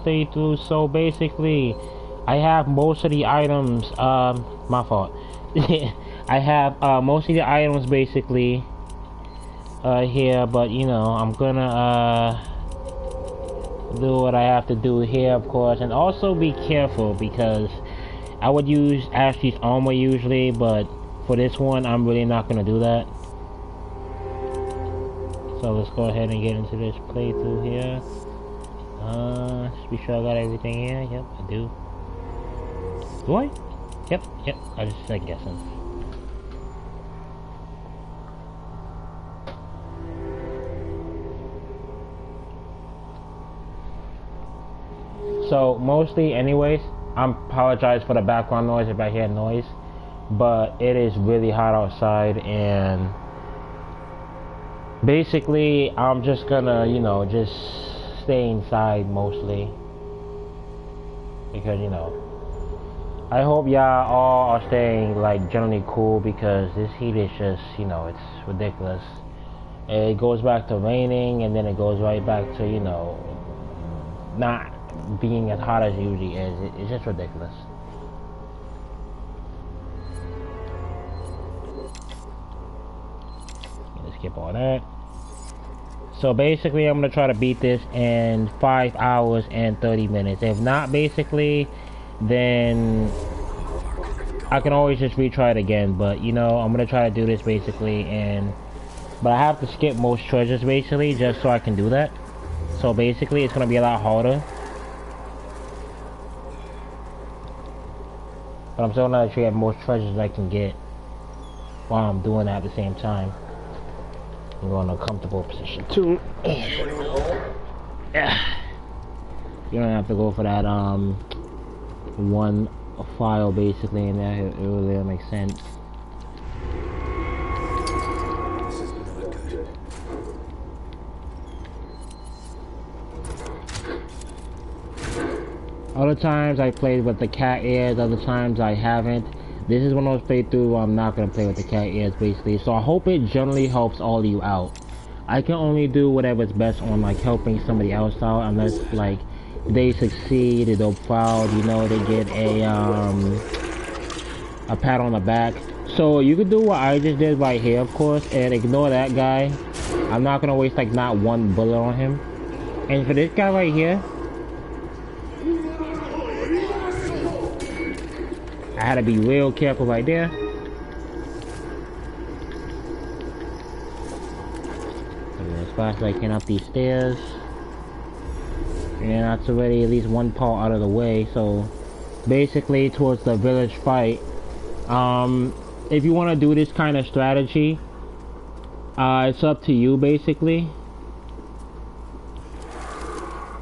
playthrough. So basically, I have most of the items, my fault. I have most of the items basically here, but you know, I'm gonna do what I have to do here, of course, and also be careful because I would use Ashley's armor usually, but for this one, I'm really not gonna do that. So let's go ahead and get into this playthrough here. Just be sure I got everything here. Yep, I do. Do I? Yep. I was just second guessing. So mostly, anyways, I apologize for the background noise if I hear noise, but it is really hot outside, and basically, I'm just gonna, you know, just stay inside mostly. Because, you know, I hope y'all all are staying, like, generally cool because this heat is just, you know, it's ridiculous. It goes back to raining and then it goes right back to, you know, not being as hot as it usually is. It's just ridiculous. Let's skip all that. So basically, I'm gonna try to beat this in 5 hours and 30 minutes. If not, basically, then I can always just retry it again. But you know, I'm gonna try to do this basically, but I have to skip most treasures basically just so I can do that. So basically, it's gonna be a lot harder. But I'm still not sure I have most treasures I can get while I'm doing that at the same time. I'm going to a comfortable position too. Yeah. You don't have to go for that one file basically, and that it really makes sense. Other times I played with the cat ears, other times I haven't. This is one of those playthroughs where I'm not going to play with the cat ears, basically. So I hope it generally helps all of you out. I can only do whatever's best on, like, helping somebody else out. Unless, like, they succeed, they're proud, you know, they get a pat on the back. So you could do what I just did right here, of course, and ignore that guy. I'm not going to waste, like, not one bullet on him. And for this guy right here, I had to be real careful right there. As fast as I can up these stairs. And that's already at least one part out of the way. So basically towards the village fight. If you want to do this kind of strategy, it's up to you basically.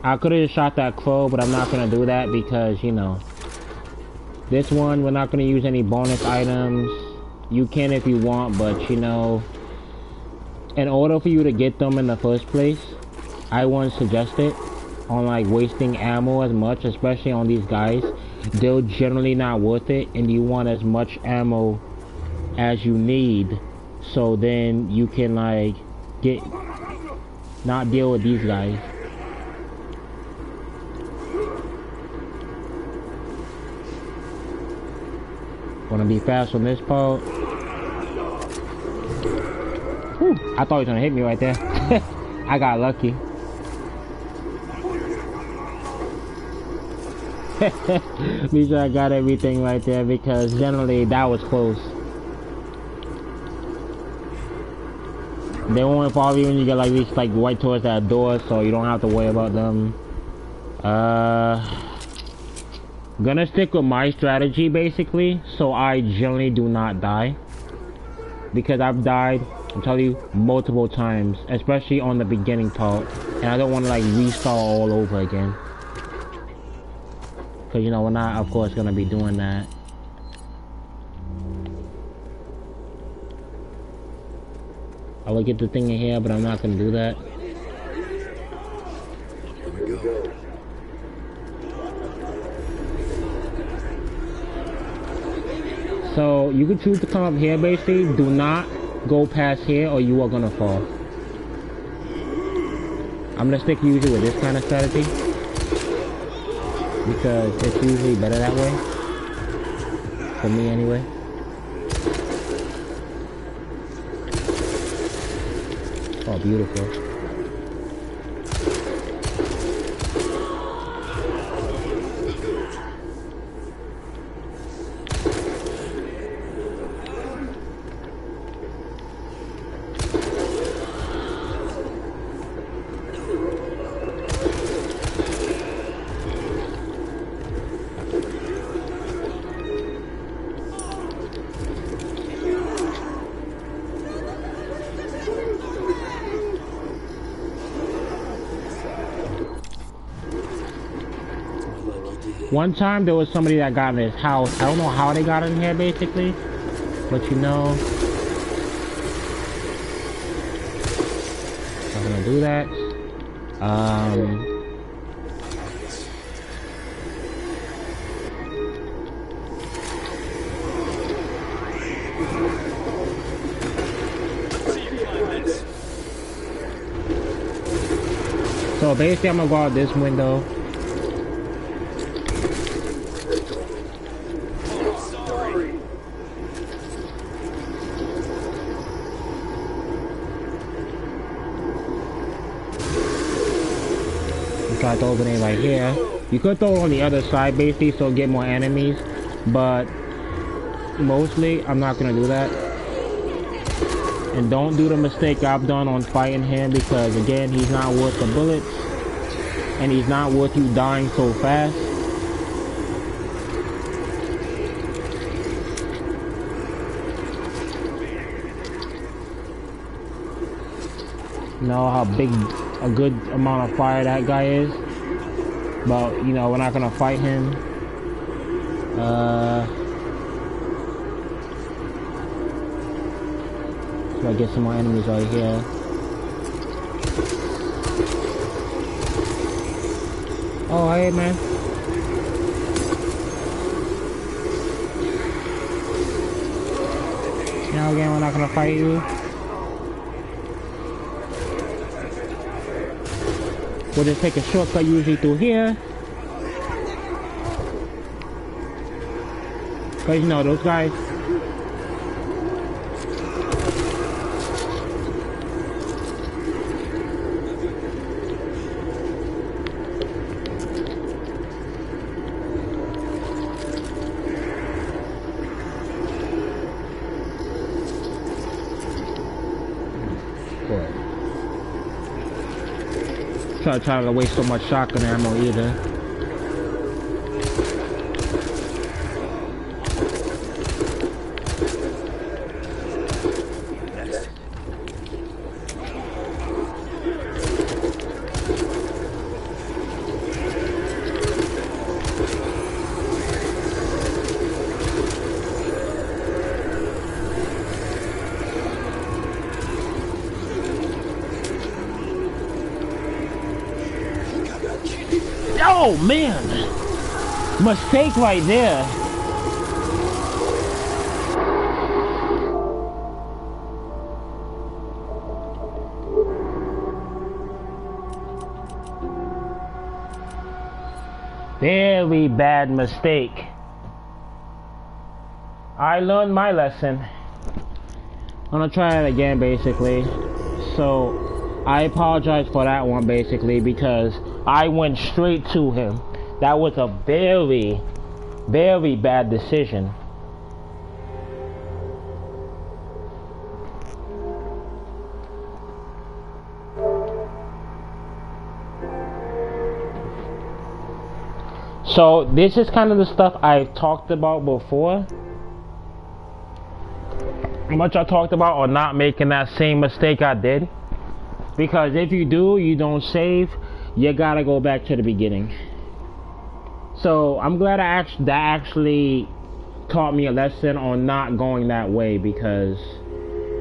I could have just shot that crow, but I'm not going to do that because, you know, this one, we're not going to use any bonus items. You can if you want, but you know, in order for you to get them in the first place, I wouldn't suggest it on like wasting ammo as much, especially on these guys. They're generally not worth it, and you want as much ammo as you need, so then you can like not deal with these guys. Gonna be fast on this part. Whew, I thought he was gonna hit me right there. I got lucky. Be sure I got everything right there because generally that was close. They won't follow you when you get like reach like right towards that door, so you don't have to worry about them. Gonna stick with my strategy basically, so I generally do not die. Because I've died, I'm telling you, multiple times, especially on the beginning part, and I don't want to like restart all over again. Because you know, we're not of course gonna be doing that. I will get the thing in here, but I'm not gonna do that. Here we go. So you can choose to come up here basically. Do not go past here or you are gonna fall. I'm gonna stick usually with this kind of strategy. because it's usually better that way. For me anyway. Oh, beautiful. One time there was somebody that got in his house. I don't know how they got in here basically, but you know, I'm gonna do that. So basically I'm gonna go out this window. Try to throw a grenade right here. You could throw it on the other side basically so get more enemies, but mostly I'm not gonna do that. And don't do the mistake I've done on fighting him, because again, he's not worth the bullets and he's not worth you dying so fast. You know how big a good amount of fire that guy is, but you know, we're not gonna fight him. So I get some more enemies right here. Oh hey man. Now again, we're not gonna fight you. We'll just take a shortcut usually through here. Cause you know, those guys. Try to waste so much shotgun ammo either. Oh man, mistake right there. Very bad mistake. I learned my lesson. I'm gonna try it again basically. So I apologize for that one basically, because I went straight to him. That was a very, very bad decision. So this is kind of the stuff I've talked about before. How much I talked about on not making that same mistake I did. Because if you do, you don't save, you gotta go back to the beginning. So I'm glad that actually taught me a lesson on not going that way, because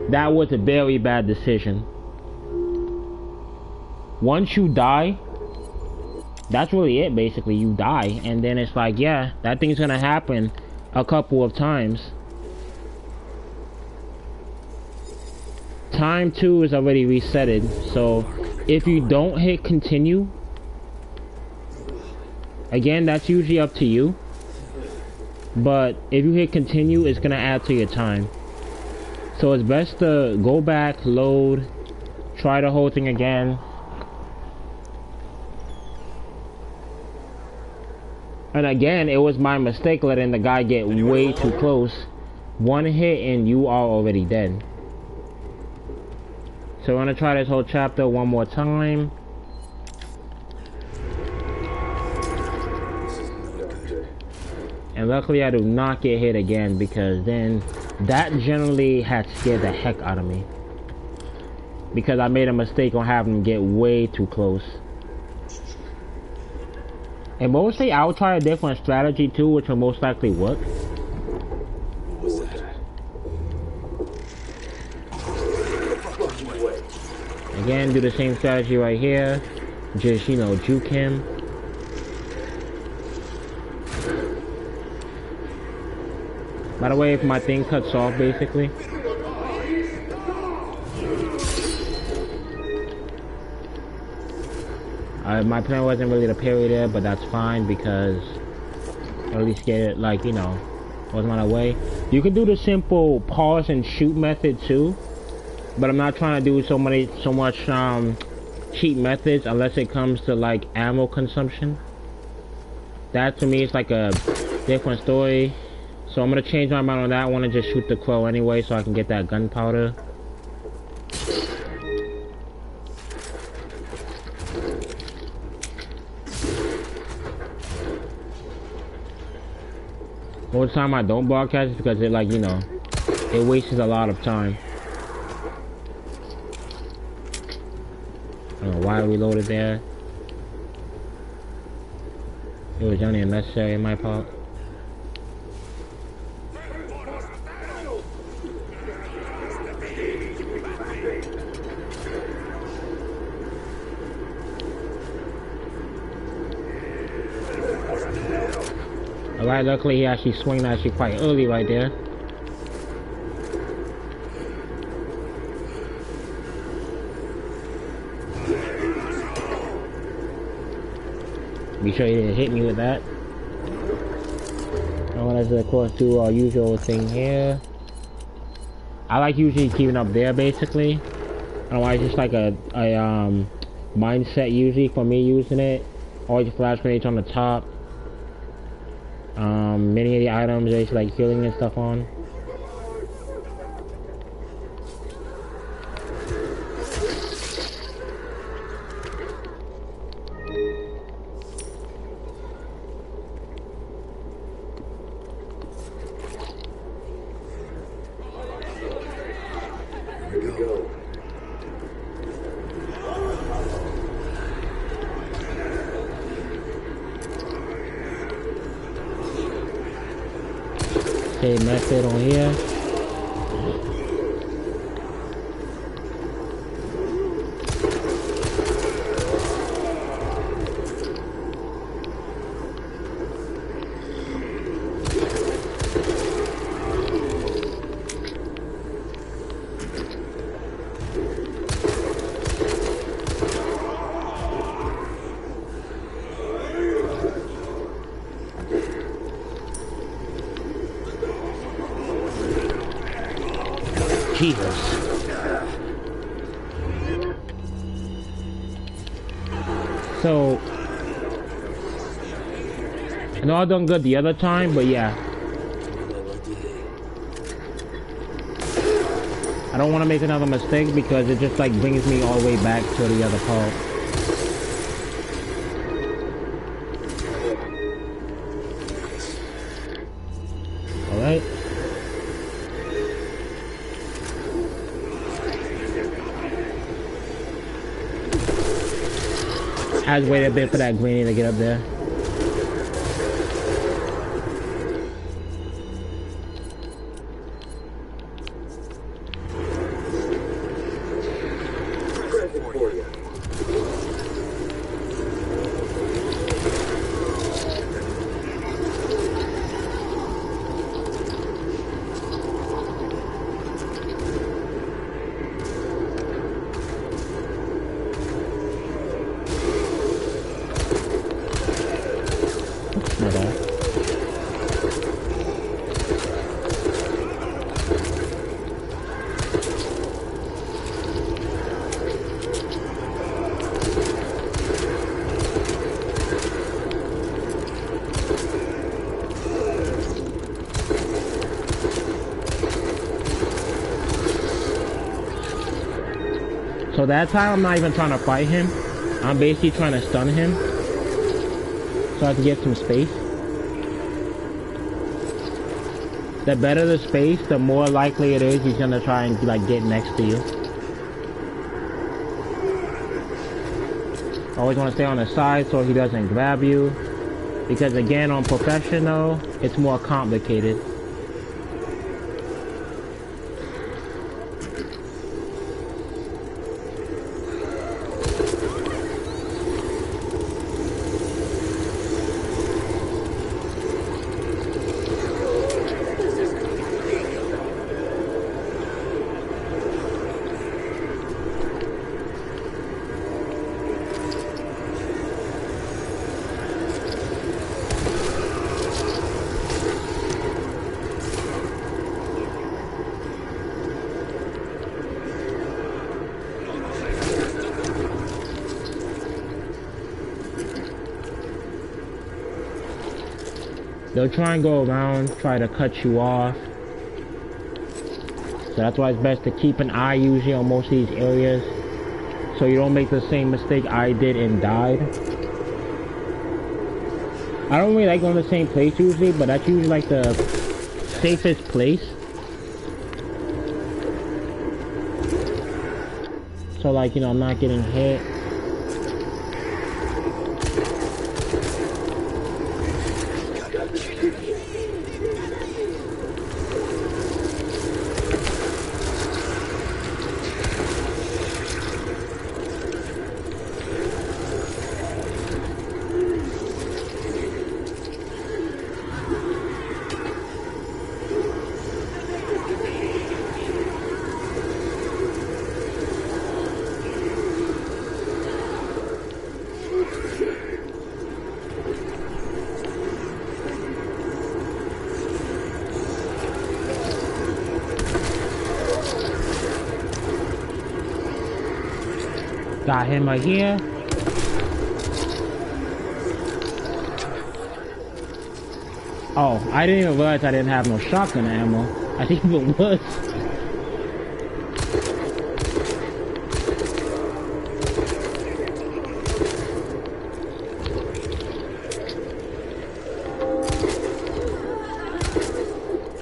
that was a very bad decision. Once you die, that's really it basically. You die, and then it's like, yeah, that thing's gonna happen a couple of times. Time 2 is already resetted, so if you don't hit continue, Again, that's usually up to you. But if you hit continue, it's gonna add to your time. So it's best to go back, load, try the whole thing again. And again, it was my mistake letting the guy get way too close. One hit and you are already dead. So we're gonna try this whole chapter one more time. And luckily I do not get hit again, because then that generally had scared the heck out of me. Because I made a mistake on having him get way too close. And mostly I'll try a different strategy too, which will most likely work. Again, do the same strategy right here. Just, you know, juke him. By the way, if my thing cuts off, basically. My plan wasn't really to parry there, but that's fine because I at least get it, like, you know, wasn't on my way. You can do the simple pause and shoot method too, but I'm not trying to do so much cheat methods unless it comes to like ammo consumption. That to me is like a different story. So I'm gonna change my mind on that. I want to just shoot the crow anyway, so I can get that gunpowder. Most of the time I don't broadcast it because it, like, you know, it wastes a lot of time. I don't know why I reloaded there. It was only unnecessary in my part. Alright, luckily he actually swung actually quite early right there. Be sure you didn't hit me with that. I want to, of course, do our usual thing here. I like usually keeping up there, basically. I don't know why, it's just like a mindset usually for me using it. Always flash grenades on the top. Many of the items there's like healing and stuff on. Okay, method on here. Jesus. So, I know I done good the other time, but yeah. I don't want to make another mistake because it just like brings me all the way back to the other part. Alright. I just waited a bit for that grenade to get up there. Not bad. So that time I'm not even trying to fight him. I'm basically trying to stun him so I can get some space. The better the space, the more likely it is he's gonna try and like get next to you. Always want to stay on the side so he doesn't grab you, because again on professional it's more complicated. They'll try and go around, try to cut you off. So that's why it's best to keep an eye usually on most of these areas, so you don't make the same mistake I did and died. I don't really like going to the same place usually, but that's usually like the safest place. So like, you know, I'm not getting hit. Got him right here. Oh, I didn't even realize I didn't have no shotgun ammo. I think it was.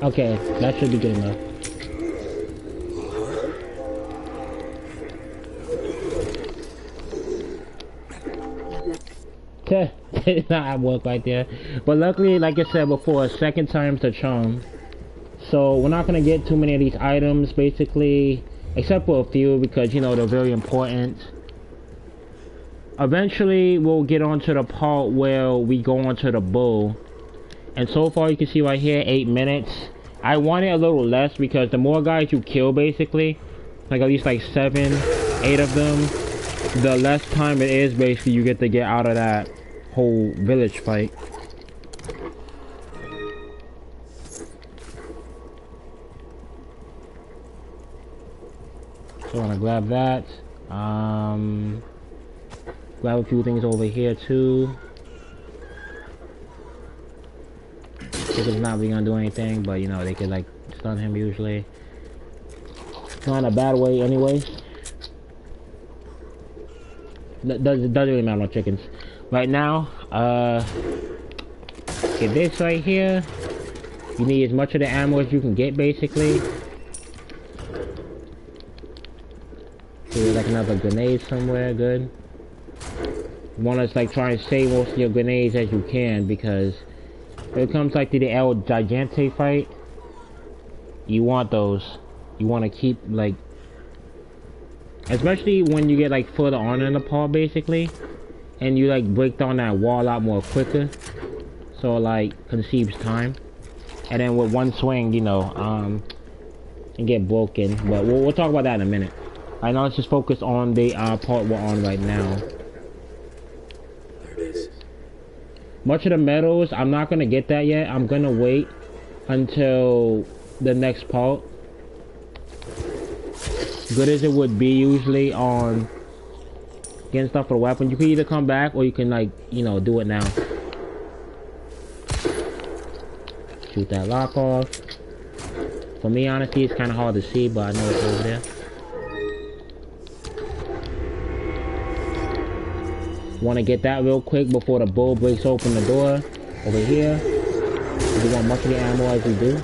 Okay, that should be good enough. Did not work right there, but luckily, like I said before, second time's the charm. So we're not gonna get too many of these items, basically, except for a few, because you know they're very important. Eventually, we'll get onto the part where we go onto the bull, and so far you can see right here, 8 minutes. I want it a little less because the more guys you kill, basically, like at least like 7, 8 of them, the less time it is basically you get to get out of that whole village fight. So I'm gonna grab that. Grab a few things over here too. It's not really gonna do anything, but you know they could like stun him usually. Not in a bad way, anyways. Doesn't really matter, no chickens. Right now, get this right here. You need as much of the ammo as you can get, basically. There's like another grenade somewhere, good. You want to like try and save most of your grenades as you can, because when it comes like to the El Gigante fight, you want those. You want to keep like, especially when you get like further on in the part, basically. And you like break down that wall a lot more quicker, so it like concedes time. And then with one swing, you know, and get broken. But we'll talk about that in a minute. Right now, let's just focus on the part we're on right now. There it is. Much of the medals, I'm not gonna get that yet. I'm gonna wait until the next part. Good as it would be usually on getting stuff for the weapon. You can either come back or you can, like, you know, do it now. Shoot that lock off. For me, honestly, it's kind of hard to see, but I know it's over there. Want to get that real quick before the bull breaks open the door over here. We want much of the ammo as we do.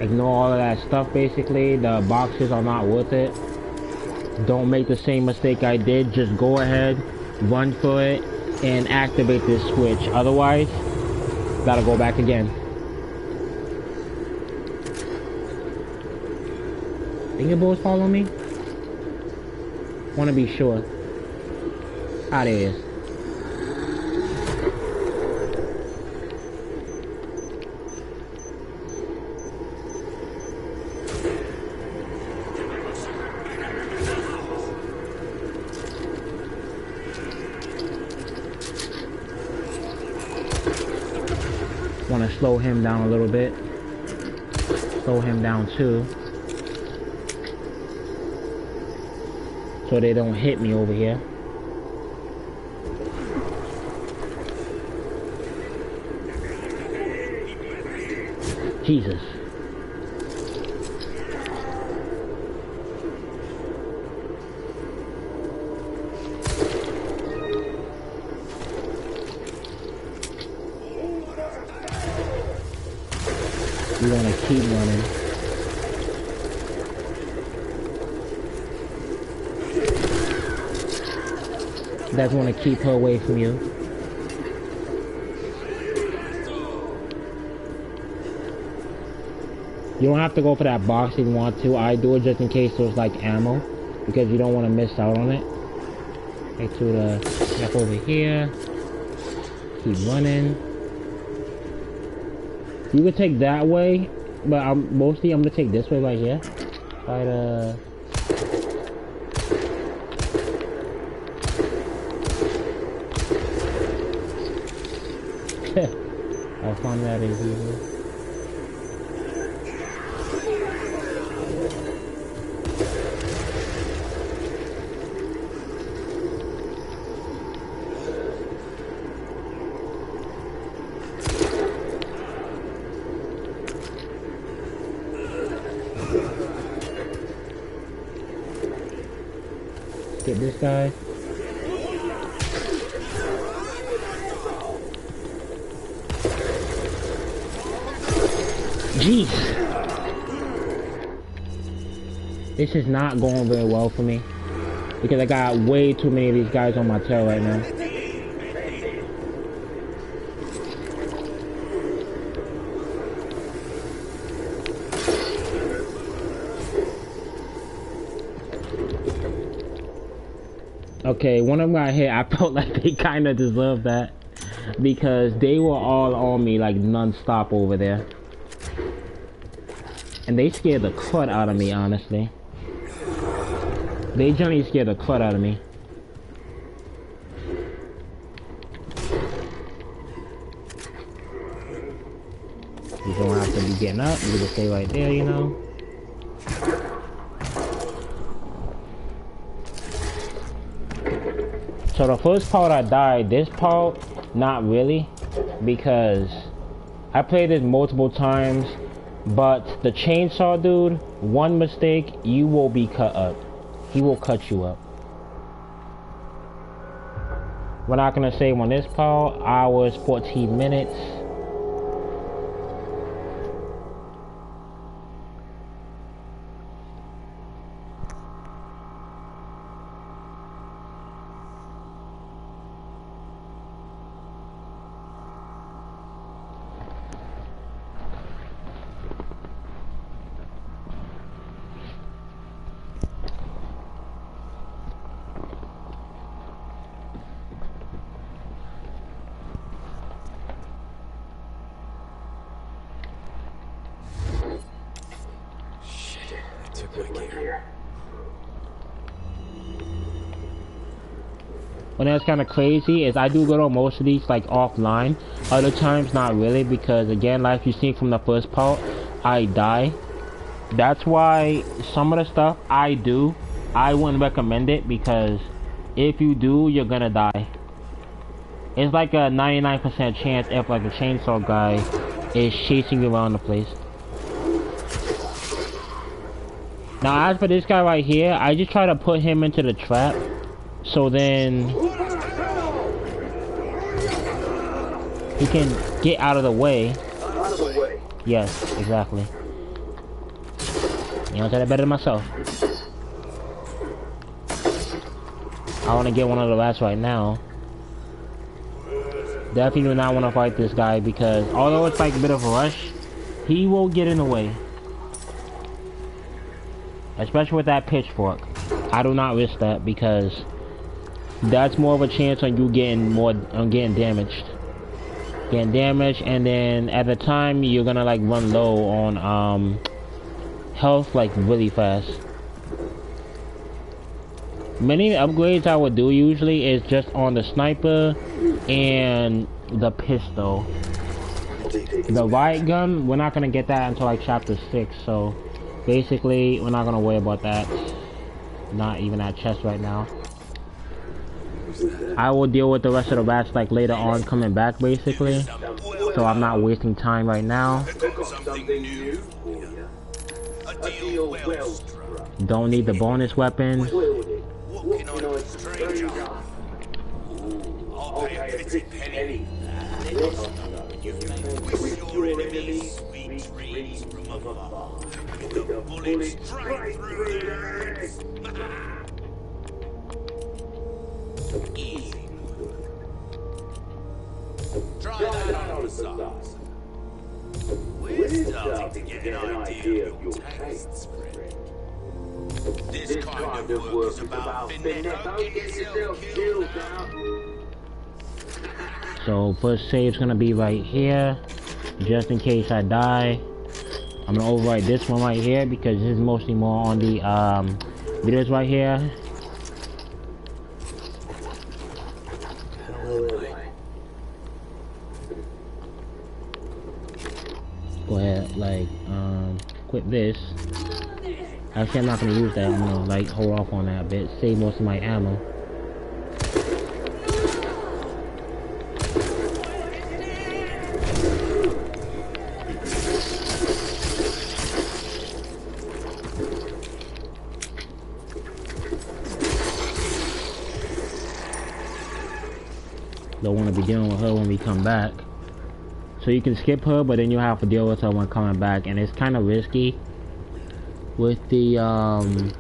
Ignore all of that stuff basically. The boxes are not worth it. Don't make the same mistake I did. Just go ahead, run for it, and activate this switch. Otherwise, gotta go back again. Think your bulls follow me? Wanna be sure. Ah, there it is. Want to slow him down a little bit. Slow him down too. So they don't hit me over here. Jesus. We want to keep running. That's want to keep her away from you. You don't have to go for that box if you want to. I do it just in case there's like ammo, because you don't want to miss out on it. Right to the step over here. Keep running. You could take that way, but I'm gonna take this way right here. Try to. I'll find that as easy. Get this guy. Jeez. This is not going very well for me, because I got way too many of these guys on my tail right now. Okay, one of them got hit. I felt like they kind of deserved that, because they were all on me like non-stop over there. And they scared the crud out of me, honestly. They generally scared the crud out of me. You don't have to be getting up. You can stay right there, you know. So the first part I died, this part, not really, because I played this multiple times, but the chainsaw dude, one mistake, you will be cut up. He will cut you up. We're not gonna save on this part, hours, 14 minutes. When that's kind of crazy is I do go to most of these like offline. Other times not really, because again, like you seen from the first part, I die. That's why some of the stuff I do, I wouldn't recommend it, because if you do, you're gonna die. It's like a 99% chance if like a chainsaw guy is chasing you around the place. Now as for this guy right here, I just try to put him into the trap, so then he can get out of the way. Yes, exactly. You know, I said it better than myself. I want to get one of the rats right now. Definitely do not want to fight this guy, because although it's like a bit of a rush, he will get in the way. Especially with that pitchfork. I do not risk that, because that's more of a chance on you getting damaged. Getting damaged, and then at the time you're gonna like run low on health like really fast. Many upgrades I would do usually is just on the sniper and the pistol. The riot gun, we're not gonna get that until like chapter 6, so basically we're not gonna worry about that. Not even at chest right now. I will deal with the rest of the rats like later on coming back, basically. So I'm not wasting time right now. Don't need the bonus weapons. Try that on the sauce. We're starting to get an idea of your tastes, friend. This kind of work is about finessing yourself killed out. So first save's gonna be right here, just in case I die. I'm gonna overwrite this one right here, because this is mostly more on the videos right here. Go ahead, like, quit this. Actually, I'm not gonna use that. I'm gonna, like, hold off on that bit. Save most of my ammo. Don't want to be dealing with her when we come back. So you can skip her, but then you have to deal with her when coming back, and it's kind of risky with the I'm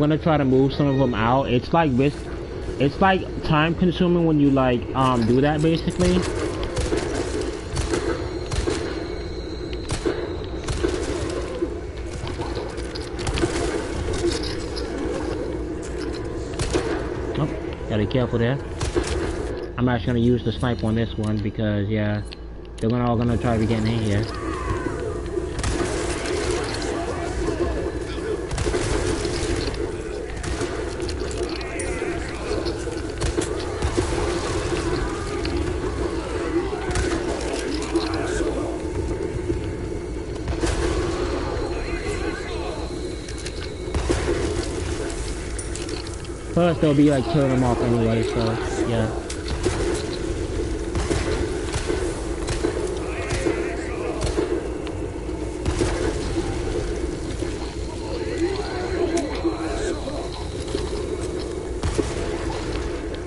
gonna try to move some of them out. It's like risk. It's like time consuming when you like do that, basically. Gotta be careful there. I'm actually gonna use the snipe on this one, because yeah, they're all gonna try to be getting in here. Plus, they'll be like killing them off anyway, so yeah.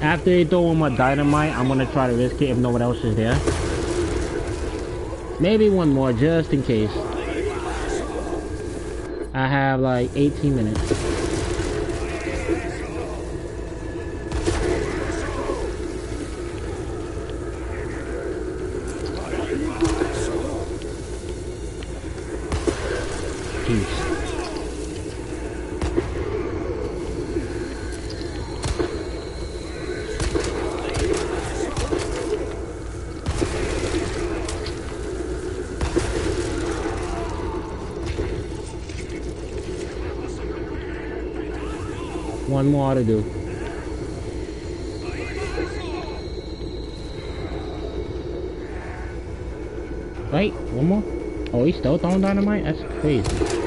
After they throw in my dynamite, I'm gonna try to risk it if no one else is there. Maybe one more, just in case. I have like 18 minutes. One more to do. Wait, one more? Oh, he's still throwing dynamite? That's crazy.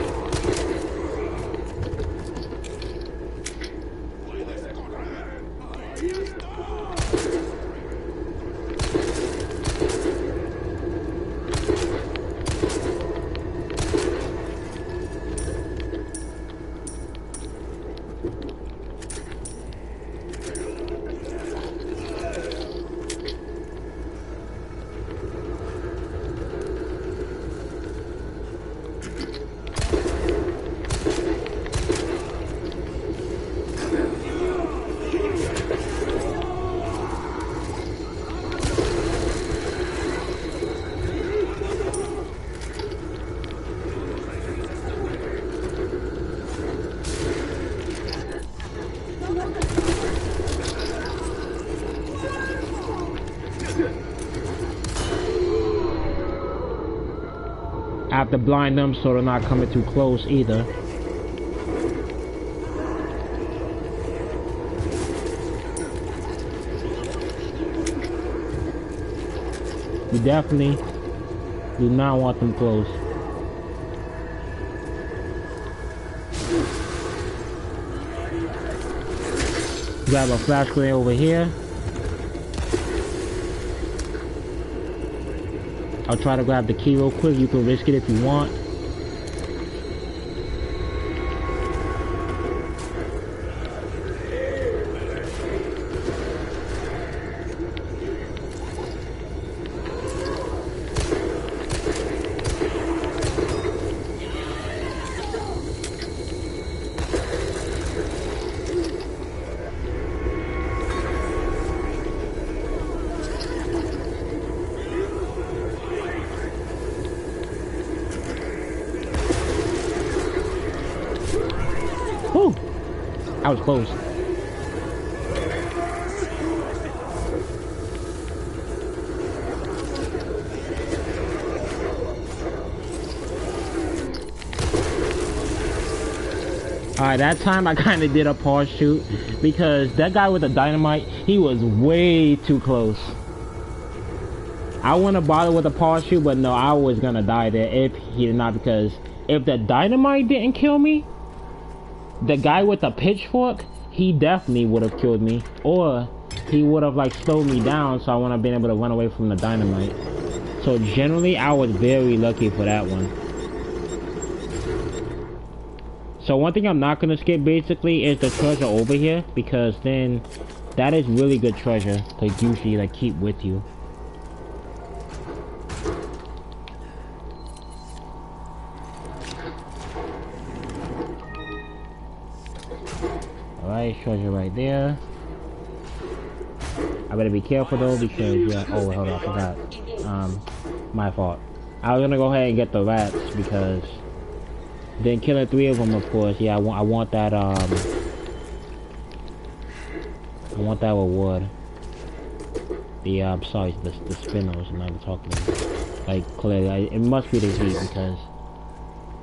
I have to blind them so they're not coming too close either. We definitely do not want them close. Grab a flash grenade over here. I'll try to grab the key real quick. You can risk it if you want. Whew! I was close. Alright, that time I kind of did a pause shoot because that guy with the dynamite, he was way too close. I wouldn't have bothered with a pause shoot, but no, I was gonna die there if he did not, because if the dynamite didn't kill me, the guy with the pitchfork, he definitely would have killed me, or he would have like slowed me down so I wouldn't have been able to run away from the dynamite. So generally I was very lucky for that one. So one thing I'm not gonna skip basically is the treasure over here, because then that is really good treasure to usually like keep with you. Alright, treasure right there. I better be careful though, because yeah, oh hold on, I forgot. My fault. I was gonna go ahead and get the rats because then killing 3 of them, of course. Yeah, I want that I want that reward. The sorry, the spinners. I'm not even talking about. Like clearly, it must be the heat because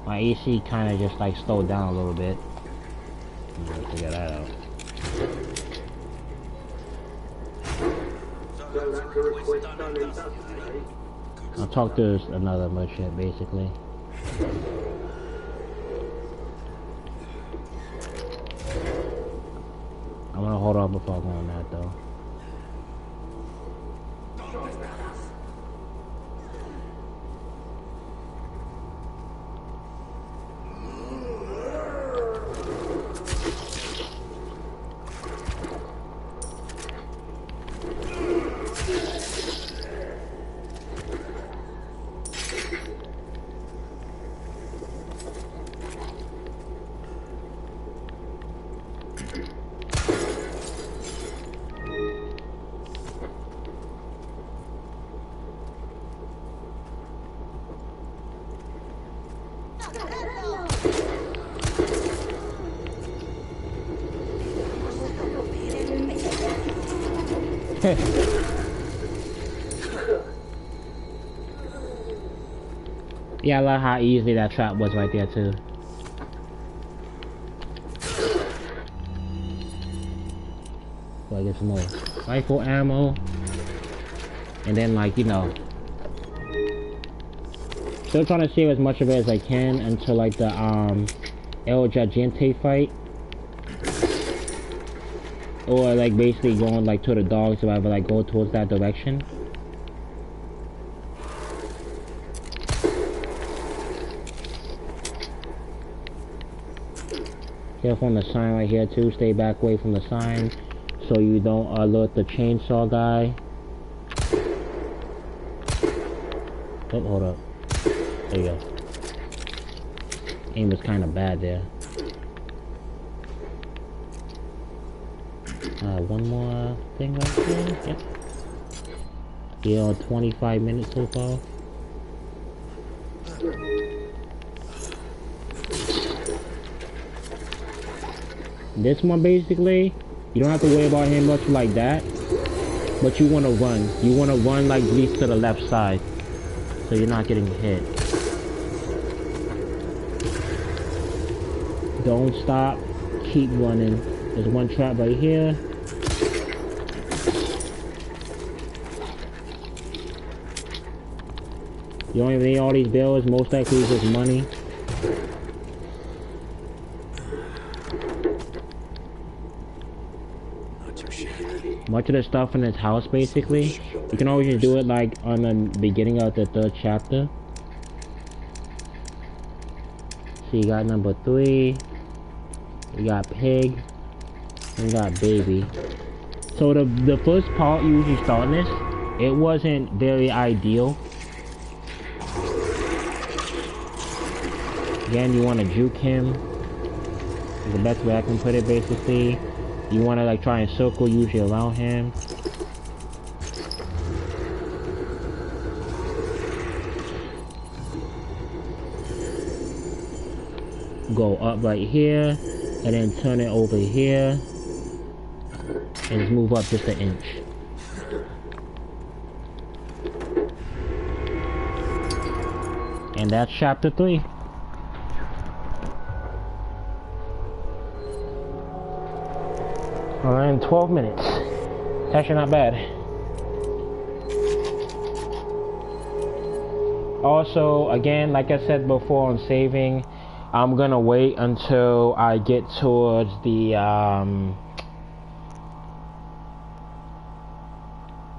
my AC kind of just like slowed down a little bit. I'm gonna figure that out. I'll talk to another merchant basically. I'm gonna hold on before I go on that though. Yeah, I love how easy that trap was right there too. so I get some more rifle ammo. And then, like, you know, still trying to save as much of it as I can until, like, the, El Gigante fight. Or, like, basically going, like, to the dogs if I ever, like, go towards that direction. Careful on the sign right here, too. Stay back away from the sign so you don't alert the chainsaw guy. Oh, hold up. There you go. Aim was kind of bad there. One more thing right here. Yep. Yeah, 25 minutes so far. This one basically, you don't have to worry about him much like that. But you want to run. You want to run like at least to the left side. So you're not getting hit. Don't stop. Keep running. There's one trap right here. You don't even need all these bills. Most likely it's just money. Much of the stuff in this house, basically, you can always just do it like on the beginning of the 3rd chapter. So you got number 3, we got pig, and we got baby. So the first part you usually start this, it wasn't very ideal. Again, you want to juke him. Is the best way I can put it, basically. You want to like try and circle usually around him. Go up right here, and then turn it over here, and just move up just an inch. And that's chapter 3. Alright, in 12 minutes. It's actually not bad. Also, again, like I said before on saving, I'm gonna wait until I get towards the,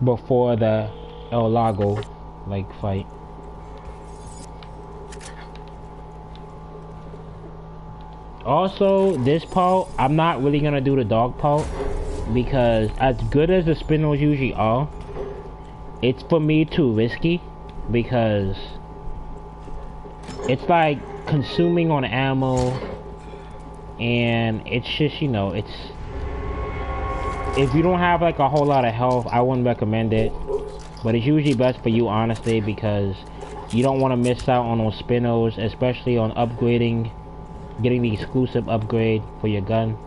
before the El Lago, like, fight. Also, this part, I'm not really gonna do the dog part because as good as the spindles usually are, it's for me too risky because it's like consuming on ammo and it's just, you know, it's, if you don't have like a whole lot of health, I wouldn't recommend it, but it's usually best for you honestly because you don't want to miss out on those spindles, especially on upgrading, getting the exclusive upgrade for your gun.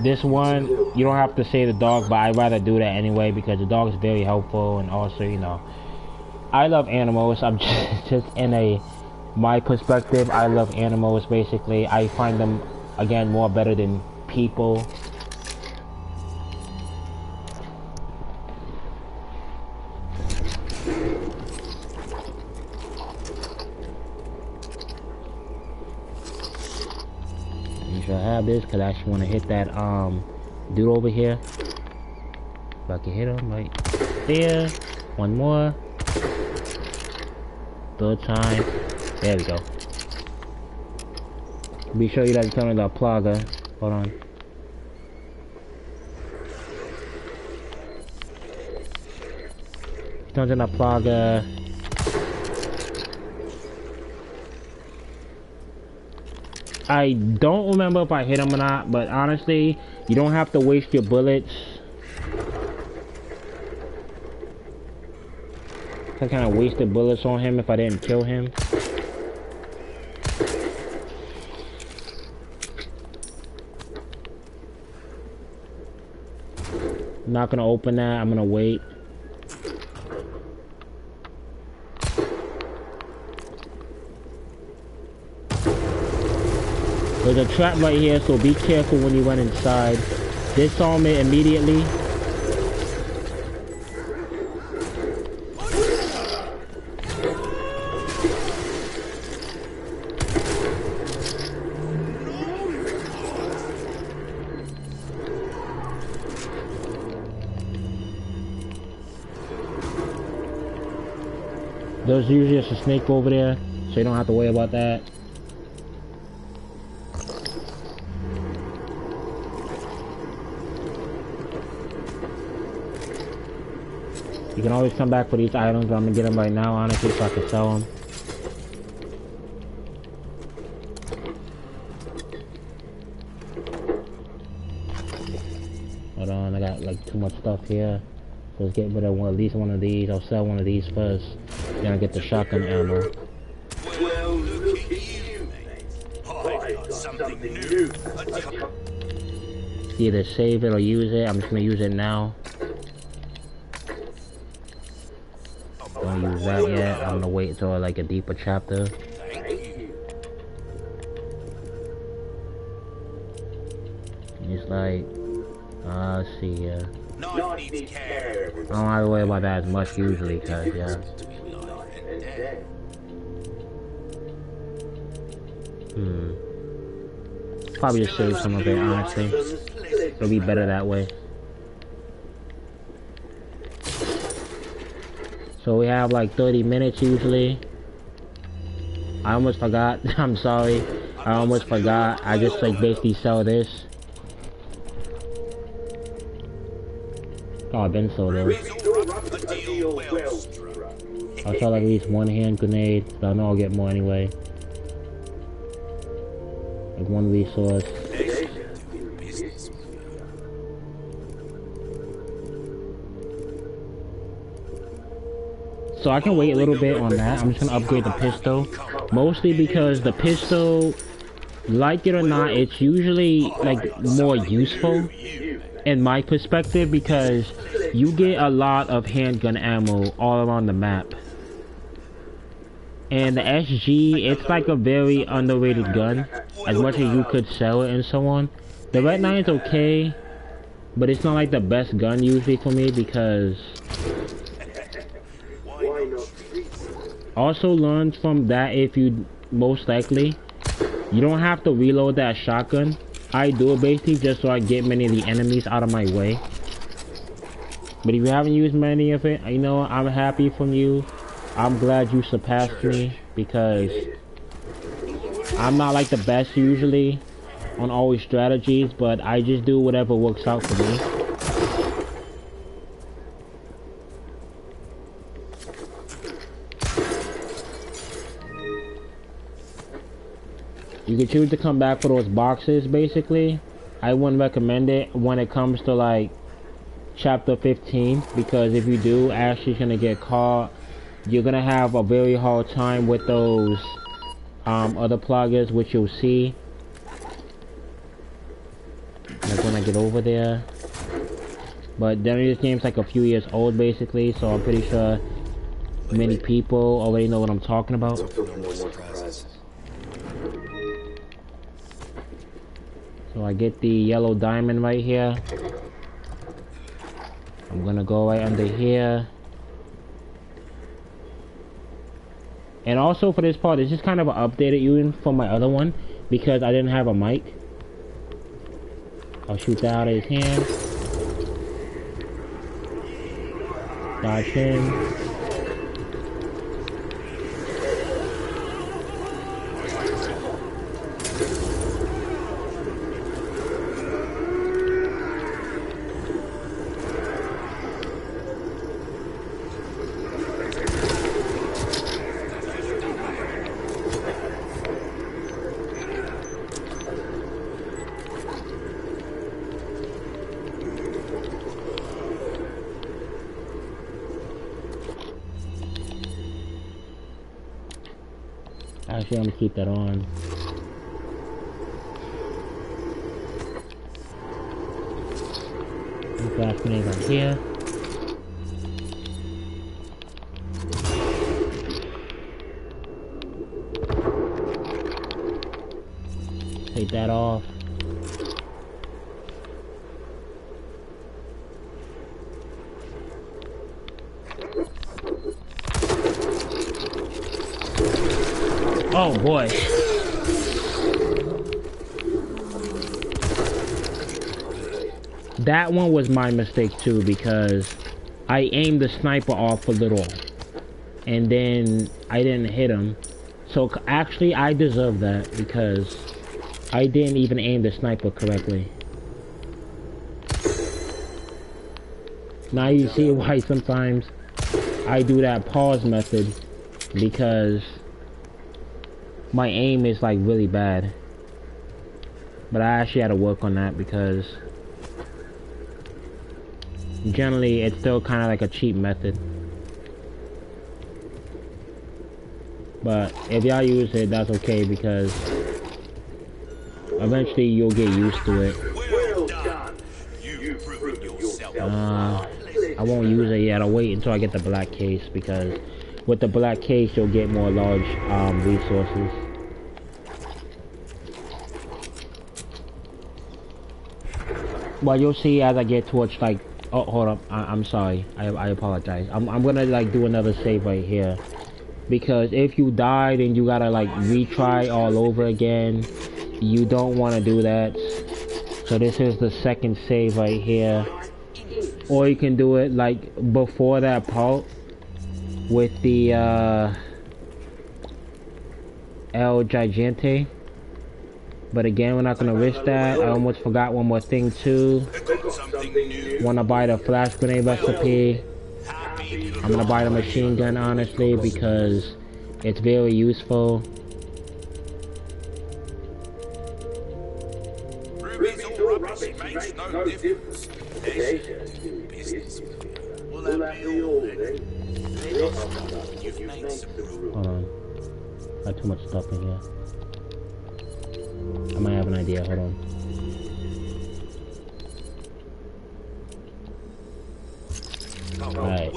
This one, you don't have to save the dog, but I'd rather do that anyway because the dog is very helpful, and also, you know, I love animals. I'm just in my perspective, I love animals basically. I find them, again, more better than people. I have this because I actually want to hit that dude over here. If I can hit him right there. One more. 3rd time. There we go. Be sure you guys tell me the plaga. Hold on. Turns in the plaga. I don't remember if I hit him or not, but honestly, you don't have to waste your bullets. I kind of wasted bullets on him if I didn't kill him. I'm not gonna open that, I'm gonna wait. There's a trap right here, so be careful when you run inside. Disarm it immediately. There's usually just a snake over there, so you don't have to worry about that. You can always come back for these items, but I'm gonna get them right now, honestly, so I can sell them. Hold on, I got like too much stuff here. So let's get rid of at least one of these. I'll sell one of these first. Then I'll get the shotgun ammo. Well, look at you, mate. I've got something new. Either save it or use it. I'm just gonna use it now. Don't use that yet. I'm gonna wait until like a deeper chapter. It's like, let's see here. I don't have to worry about that as much usually, cause yeah. Probably just save some of it, honestly. It'll be better that way. So we have like 30 minutes usually. I almost forgot. I'm sorry. I almost forgot. I just like basically sell this. Oh, I've been sold those. I'll sell like at least one hand grenade. So I know I'll get more anyway. Like one resource. So I can wait a little bit on that. I'm just gonna upgrade the pistol. Mostly because the pistol, like it or not, it's usually like more useful in my perspective because you get a lot of handgun ammo all around the map. And the SG, it's like a very underrated gun. As much as you could sell it and so on. The Red 9 is okay, but it's not like the best gun usually for me because... Also learned from that, if you most likely, you don't have to reload that shotgun. I do it basically just so I get many of the enemies out of my way. But if you haven't used many of it, you know, I'm happy from you. I'm glad you surpassed me because I'm not like the best usually on always strategies, but I just do whatever works out for me. You can choose to come back for those boxes, basically. I wouldn't recommend it when it comes to, like, Chapter 15, because if you do, Ashley's gonna get caught. You're gonna have a very hard time with those, other pluggers, which you'll see. Like, when I get over there. But then this game's, like, a few years old, basically, so I'm pretty sure many people already know what I'm talking about. So I get the yellow diamond right here. I'm gonna go right under here. And also for this part, it's just kind of an updated unit from my other one because I didn't have a mic. I'll shoot that out of his hand. Dodge him. Actually, I'm gonna keep that on. Blast grenade right here. Take that off. Oh boy. That one was my mistake too, because I aimed the sniper off a little and then I didn't hit him. So actually I deserve that because I didn't even aim the sniper correctly. Now you see why sometimes I do that pause method, because my aim is like really bad. But I actually had to work on that because generally it's still kind of like a cheap method. But if y'all use it, that's okay, because eventually you'll get used to it. Well done. You've proven yourself. I won't use it yet. I'll wait until I get the black case, because with the black case you'll get more large resources. Well, you'll see as I get towards like, oh, hold up, I'm sorry, I apologize. I'm gonna like do another save right here, because if you die then you gotta like retry all over again. You don't want to do that. So this is the second save right here. Or you can do it like before that part with the El Gigante. But again, we're not gonna risk that. I almost forgot one more thing too. Wanna buy the flash grenade recipe. I'm gonna buy the machine gun honestly, because it's very useful. Ruby's all rubbish, it makes no difference. Business. Will that be all then? You've made some rules. Hold on. Got too much stuff in here. I might have an idea, hold on. Alright.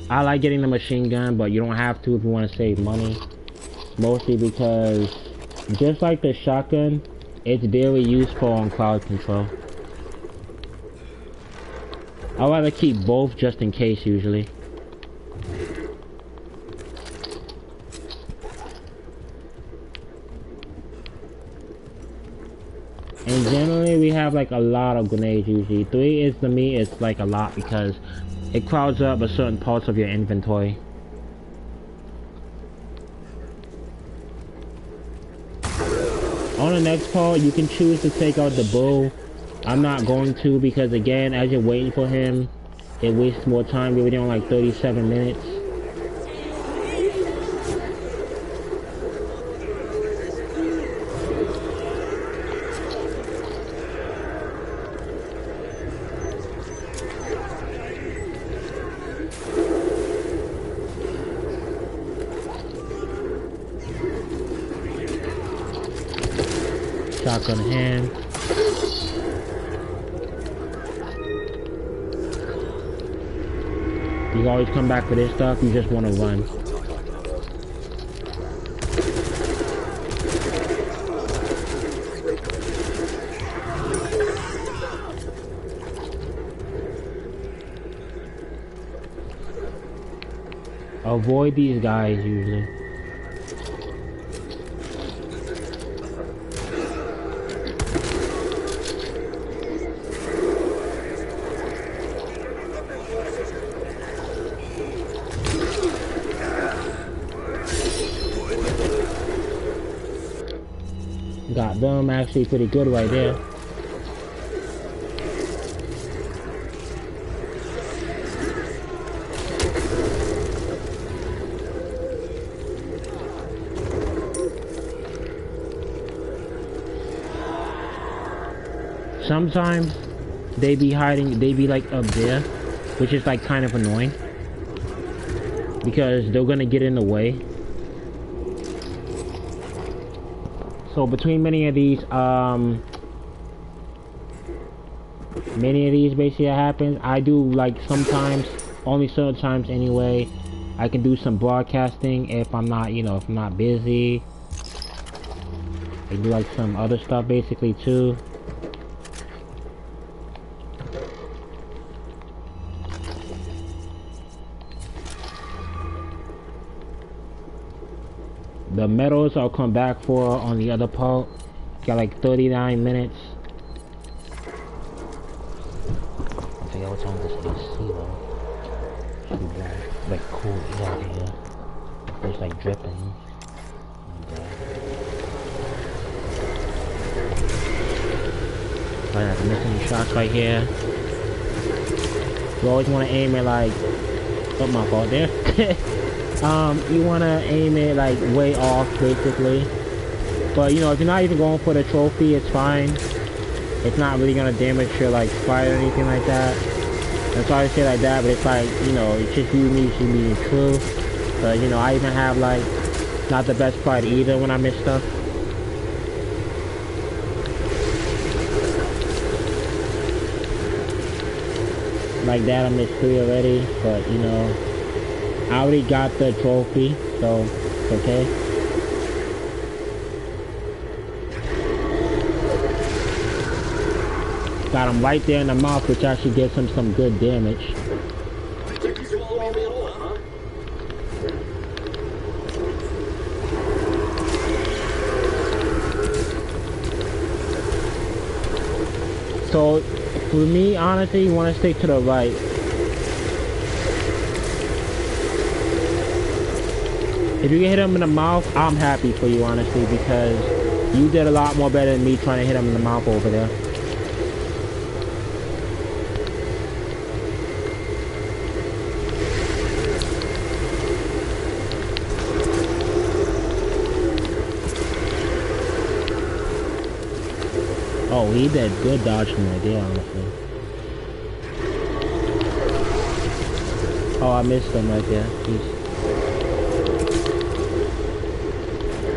I like getting the machine gun, but you don't have to if you want to save money. Mostly because, just like the shotgun, it's very useful on crowd control. I'd rather keep both just in case usually. And generally we have like a lot of grenades usually. 3 is, to me, it's like a lot because it crowds up a certain parts of your inventory. On the next part, you can choose to take out the bow. I'm not going to, because again, as you're waiting for him, it wastes more time. We're already on like 37 minutes. Shotgun hand. You always come back for this stuff, you just want to run. Avoid these guys usually. Got them actually pretty good right there. Sometimes they be hiding, they be like up there, which is like kind of annoying because they're gonna get in the way. So between many of these many of these basically happens. I do like sometimes, only certain times anyway. I can do some broadcasting if I'm not, you know, if I'm not busy. I do like some other stuff basically too. The medals I'll come back for on the other part. Got like 39 minutes. I forget what's on this AC though. Should be like cool out here. It's like dripping. Trying not to miss any shots right here. You always want to aim it like, oh my fault there. You want to aim it like way off basically. But you know, if you're not even going for the trophy, it's fine. It's not really gonna damage your like fight or anything like that. I'm sorry to say like that, but it's like, you know, it's just you need to be true. But you know, I even have like not the best fight either when I miss stuff. Like that, I missed 3 already, but you know, I already got the trophy, so it's okay. Got him right there in the mouth, which actually gives him some good damage. So, for me, honestly, you want to stick to the right. If you can hit him in the mouth, I'm happy for you, honestly, because you did a lot more better than me trying to hit him in the mouth over there. Oh, he did good dodging right there, honestly. Oh, I missed him right there. Jeez.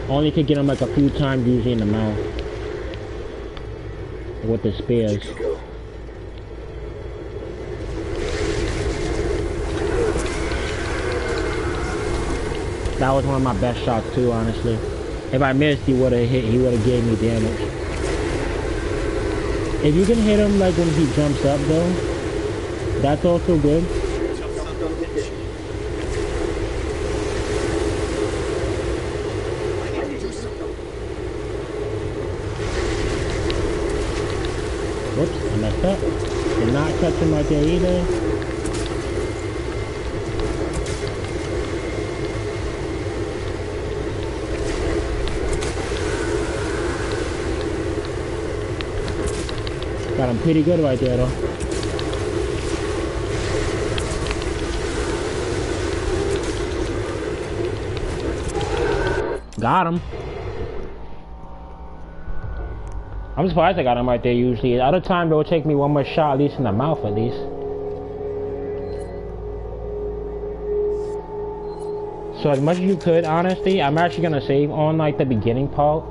Only could get him like a few times usually in the mouth. With the spears. That was one of my best shots too, honestly. If I missed, he would have gave me damage. If you can hit him like when he jumps up though, that's also good. Whoops, I messed up. Did not catch him right there either. Got him pretty good right there though. Got him. I'm surprised I got him right there usually. At other time it would take me one more shot at least in the mouth at least. So as much as you could, honestly, I'm actually gonna save on like the beginning part.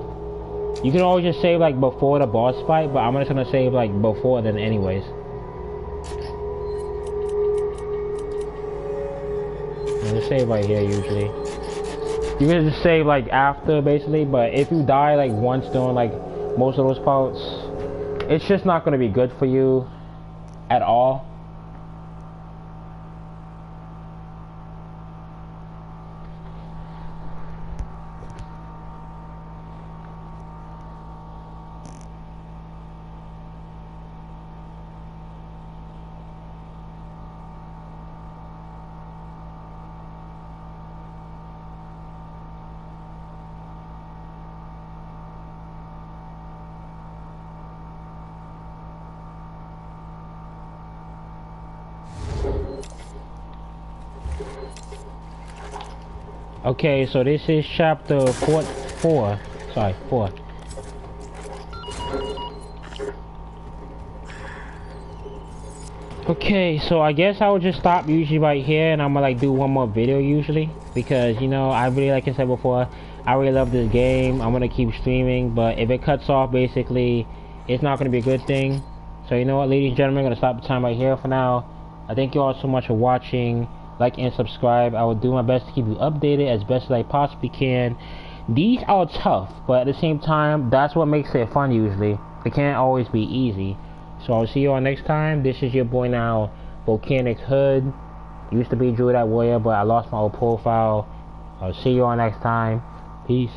You can always just save like before the boss fight, but I'm just gonna save like before then anyways. I'm gonna save right here usually. You can just save like after basically, but if you die like once during like most of those parts, it's just not gonna be good for you at all. Okay, so this is chapter 4. Sorry, 4. Okay, so I guess I would just stop usually right here, and I'm gonna like do one more video usually, because you know I really, like I said before, I really love this game. I'm gonna keep streaming, but if it cuts off, basically, it's not gonna be a good thing. So you know what, ladies and gentlemen, I'm gonna stop the time right here for now. I thank you all so much for watching. Like and subscribe. I will do my best to keep you updated as best as I possibly can. These are tough, but at the same time, that's what makes it fun usually. It can't always be easy. So I'll see you all next time. This is your boy now, Volcanic Hood. Used to be Druid at Warrior, but I lost my old profile. I'll see you all next time. Peace.